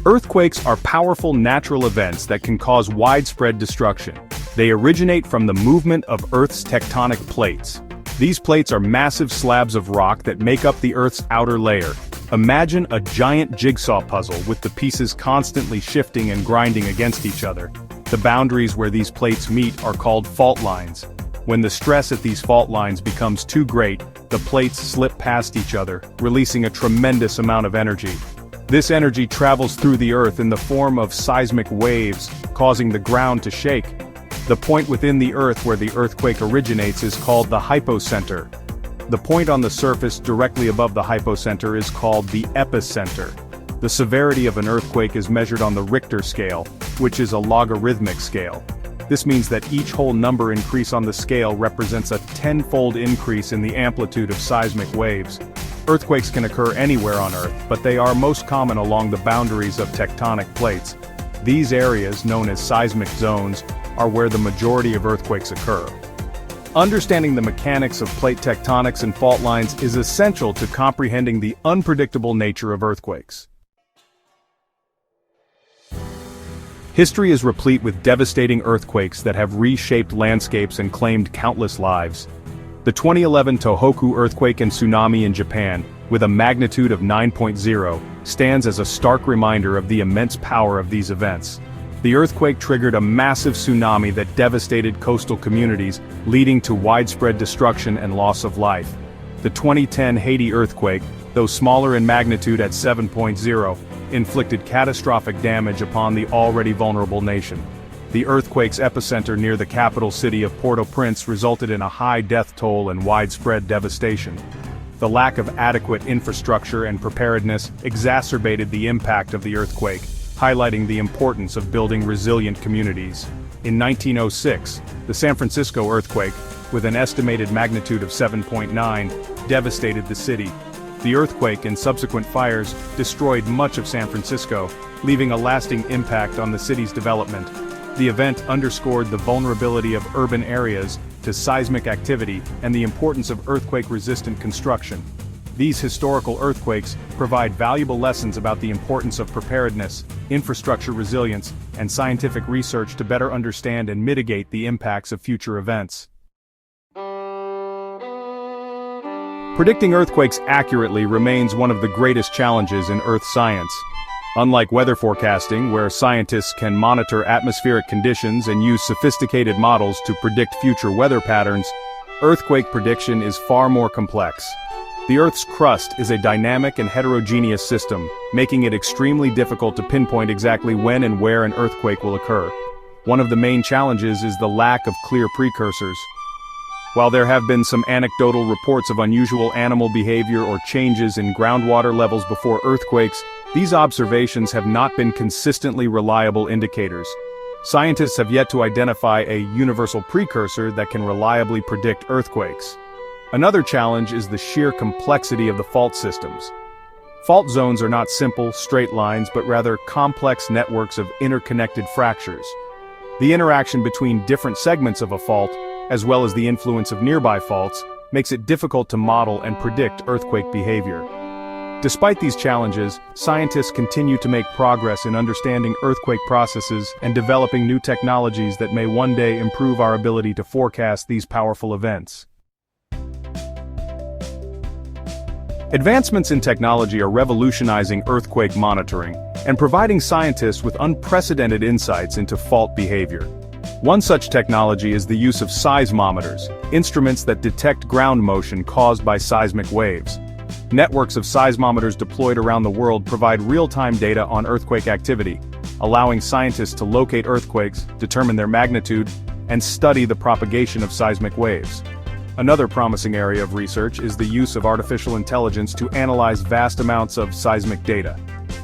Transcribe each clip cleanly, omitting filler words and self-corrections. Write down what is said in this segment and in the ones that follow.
Earthquakes are powerful natural events that can cause widespread destruction. They originate from the movement of Earth's tectonic plates. These plates are massive slabs of rock that make up the Earth's outer layer. Imagine a giant jigsaw puzzle with the pieces constantly shifting and grinding against each other. The boundaries where these plates meet are called fault lines. When the stress at these fault lines becomes too great, the plates slip past each other, releasing a tremendous amount of energy. This energy travels through the Earth in the form of seismic waves, causing the ground to shake. The point within the Earth where the earthquake originates is called the hypocenter. The point on the surface directly above the hypocenter is called the epicenter. The severity of an earthquake is measured on the Richter scale, which is a logarithmic scale. This means that each whole number increase on the scale represents a 10-fold increase in the amplitude of seismic waves. Earthquakes can occur anywhere on Earth, but they are most common along the boundaries of tectonic plates. These areas, known as seismic zones, are where the majority of earthquakes occur. Understanding the mechanics of plate tectonics and fault lines is essential to comprehending the unpredictable nature of earthquakes. History is replete with devastating earthquakes that have reshaped landscapes and claimed countless lives. The 2011 Tohoku earthquake and tsunami in Japan, with a magnitude of 9.0, stands as a stark reminder of the immense power of these events. The earthquake triggered a massive tsunami that devastated coastal communities, leading to widespread destruction and loss of life. The 2010 Haiti earthquake, though smaller in magnitude at 7.0, inflicted catastrophic damage upon the already vulnerable nation. The earthquake's epicenter near the capital city of Port-au-Prince resulted in a high death toll and widespread devastation. The lack of adequate infrastructure and preparedness exacerbated the impact of the earthquake, highlighting the importance of building resilient communities. In 1906, the San Francisco earthquake, with an estimated magnitude of 7.9, devastated the city. The earthquake and subsequent fires destroyed much of San Francisco, leaving a lasting impact on the city's development. The event underscored the vulnerability of urban areas to seismic activity and the importance of earthquake-resistant construction. These historical earthquakes provide valuable lessons about the importance of preparedness, infrastructure resilience, and scientific research to better understand and mitigate the impacts of future events. Predicting earthquakes accurately remains one of the greatest challenges in Earth science. Unlike weather forecasting, where scientists can monitor atmospheric conditions and use sophisticated models to predict future weather patterns, earthquake prediction is far more complex. The Earth's crust is a dynamic and heterogeneous system, making it extremely difficult to pinpoint exactly when and where an earthquake will occur. One of the main challenges is the lack of clear precursors. While there have been some anecdotal reports of unusual animal behavior or changes in groundwater levels before earthquakes, these observations have not been consistently reliable indicators. Scientists have yet to identify a universal precursor that can reliably predict earthquakes. Another challenge is the sheer complexity of the fault systems. Fault zones are not simple, straight lines, but rather complex networks of interconnected fractures. The interaction between different segments of a fault, as well as the influence of nearby faults, makes it difficult to model and predict earthquake behavior. Despite these challenges, scientists continue to make progress in understanding earthquake processes and developing new technologies that may one day improve our ability to forecast these powerful events. Advancements in technology are revolutionizing earthquake monitoring and providing scientists with unprecedented insights into fault behavior. One such technology is the use of seismometers, instruments that detect ground motion caused by seismic waves. Networks of seismometers deployed around the world provide real-time data on earthquake activity, allowing scientists to locate earthquakes, determine their magnitude, and study the propagation of seismic waves. Another promising area of research is the use of artificial intelligence to analyze vast amounts of seismic data.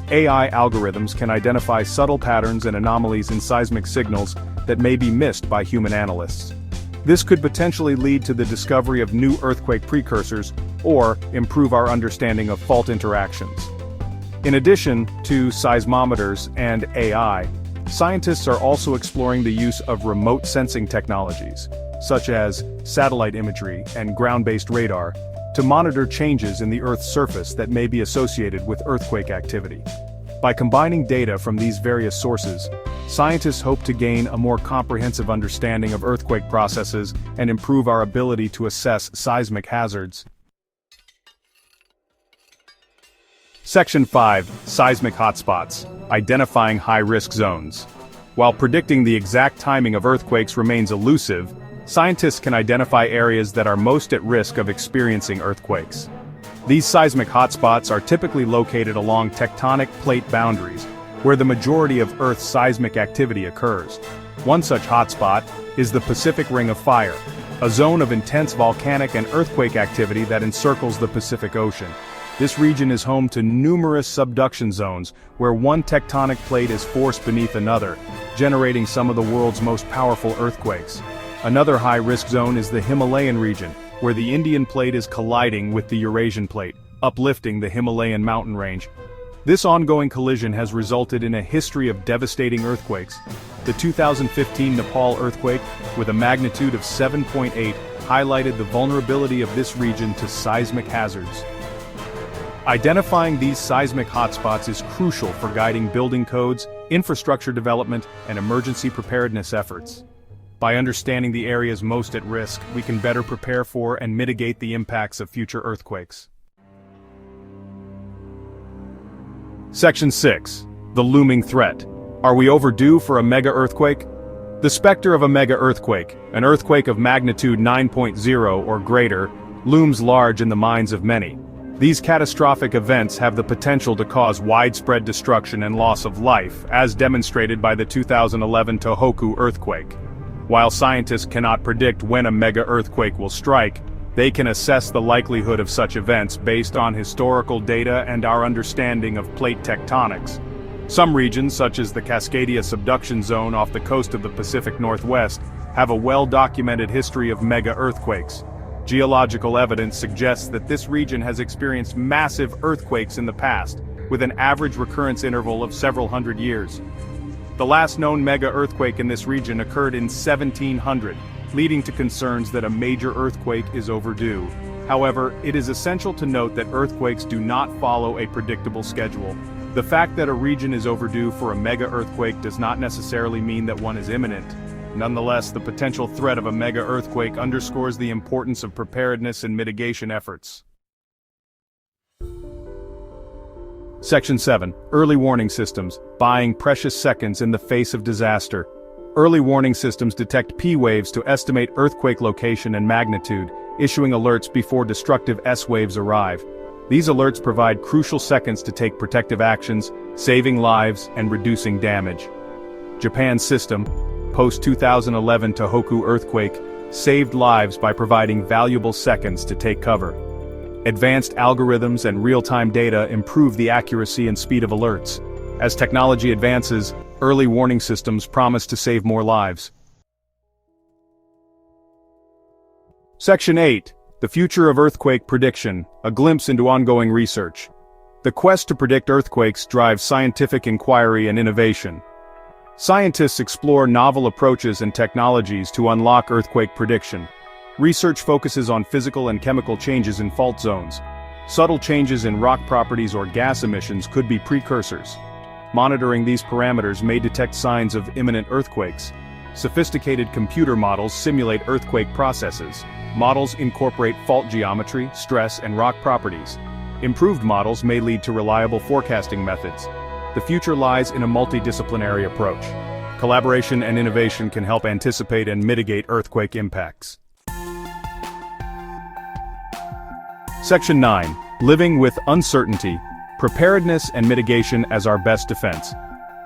AI algorithms can identify subtle patterns and anomalies in seismic signals that may be missed by human analysts. This could potentially lead to the discovery of new earthquake precursors or improve our understanding of fault interactions. In addition to seismometers and AI, scientists are also exploring the use of remote sensing technologies, such as satellite imagery and ground-based radar, to monitor changes in the Earth's surface that may be associated with earthquake activity. By combining data from these various sources, scientists hope to gain a more comprehensive understanding of earthquake processes and improve our ability to assess seismic hazards. Section 5. Seismic Hotspots. Identifying high-risk zones. While predicting the exact timing of earthquakes remains elusive, scientists can identify areas that are most at risk of experiencing earthquakes. These seismic hotspots are typically located along tectonic plate boundaries, where the majority of Earth's seismic activity occurs. One such hotspot is the Pacific Ring of Fire, a zone of intense volcanic and earthquake activity that encircles the Pacific Ocean. This region is home to numerous subduction zones, where one tectonic plate is forced beneath another, generating some of the world's most powerful earthquakes. Another high-risk zone is the Himalayan region, where the Indian plate is colliding with the Eurasian plate, uplifting the Himalayan mountain range. This ongoing collision has resulted in a history of devastating earthquakes. The 2015 Nepal earthquake, with a magnitude of 7.8, highlighted the vulnerability of this region to seismic hazards. Identifying these seismic hotspots is crucial for guiding building codes, infrastructure development, and emergency preparedness efforts. By understanding the areas most at risk, we can better prepare for and mitigate the impacts of future earthquakes. Section 6. The looming threat. Are we overdue for a mega-earthquake? The specter of a mega-earthquake, an earthquake of magnitude 9.0 or greater, looms large in the minds of many. These catastrophic events have the potential to cause widespread destruction and loss of life, as demonstrated by the 2011 Tohoku earthquake. While scientists cannot predict when a mega-earthquake will strike, they can assess the likelihood of such events based on historical data and our understanding of plate tectonics. Some regions, such as the Cascadia subduction zone off the coast of the Pacific Northwest, have a well-documented history of mega-earthquakes. Geological evidence suggests that this region has experienced massive earthquakes in the past, with an average recurrence interval of several hundred years. The last known mega-earthquake in this region occurred in 1700, leading to concerns that a major earthquake is overdue. However, it is essential to note that earthquakes do not follow a predictable schedule. The fact that a region is overdue for a mega-earthquake does not necessarily mean that one is imminent. Nonetheless, the potential threat of a mega-earthquake underscores the importance of preparedness and mitigation efforts. Section 7. Early warning systems. Buying precious seconds in the face of disaster. Early warning systems detect P-waves to estimate earthquake location and magnitude, issuing alerts before destructive S-waves arrive. These alerts provide crucial seconds to take protective actions, saving lives and reducing damage. Japan's system, post-2011 Tohoku earthquake, saved lives by providing valuable seconds to take cover. Advanced algorithms and real-time data improve the accuracy and speed of alerts. As technology advances, early warning systems promise to save more lives. Section 8. The future of earthquake prediction, a glimpse into ongoing research. The quest to predict earthquakes drives scientific inquiry and innovation. Scientists explore novel approaches and technologies to unlock earthquake prediction. Research focuses on physical and chemical changes in fault zones. Subtle changes in rock properties or gas emissions could be precursors. Monitoring these parameters may detect signs of imminent earthquakes. Sophisticated computer models simulate earthquake processes. Models incorporate fault geometry, stress, and rock properties. Improved models may lead to reliable forecasting methods. The future lies in a multidisciplinary approach. Collaboration and innovation can help anticipate and mitigate earthquake impacts. Section 9. Living with uncertainty. Preparedness and mitigation as our best defense.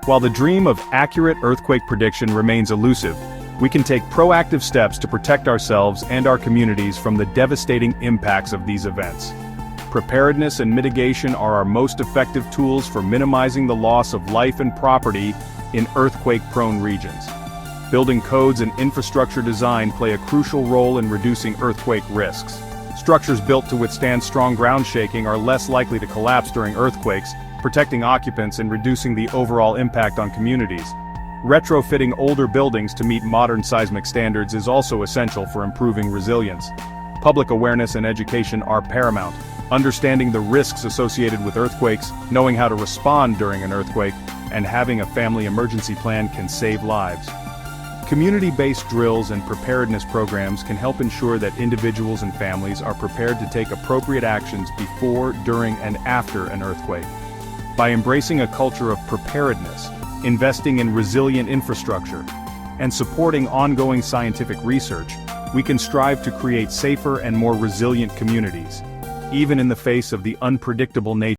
While the dream of accurate earthquake prediction remains elusive, we can take proactive steps to protect ourselves and our communities from the devastating impacts of these events. Preparedness and mitigation are our most effective tools for minimizing the loss of life and property in earthquake-prone regions. Building codes and infrastructure design play a crucial role in reducing earthquake risks. Structures built to withstand strong ground shaking are less likely to collapse during earthquakes, protecting occupants and reducing the overall impact on communities. Retrofitting older buildings to meet modern seismic standards is also essential for improving resilience. Public awareness and education are paramount. Understanding the risks associated with earthquakes, knowing how to respond during an earthquake, and having a family emergency plan can save lives. Community-based drills and preparedness programs can help ensure that individuals and families are prepared to take appropriate actions before, during, and after an earthquake. By embracing a culture of preparedness, investing in resilient infrastructure, and supporting ongoing scientific research, we can strive to create safer and more resilient communities, even in the face of the unpredictable nature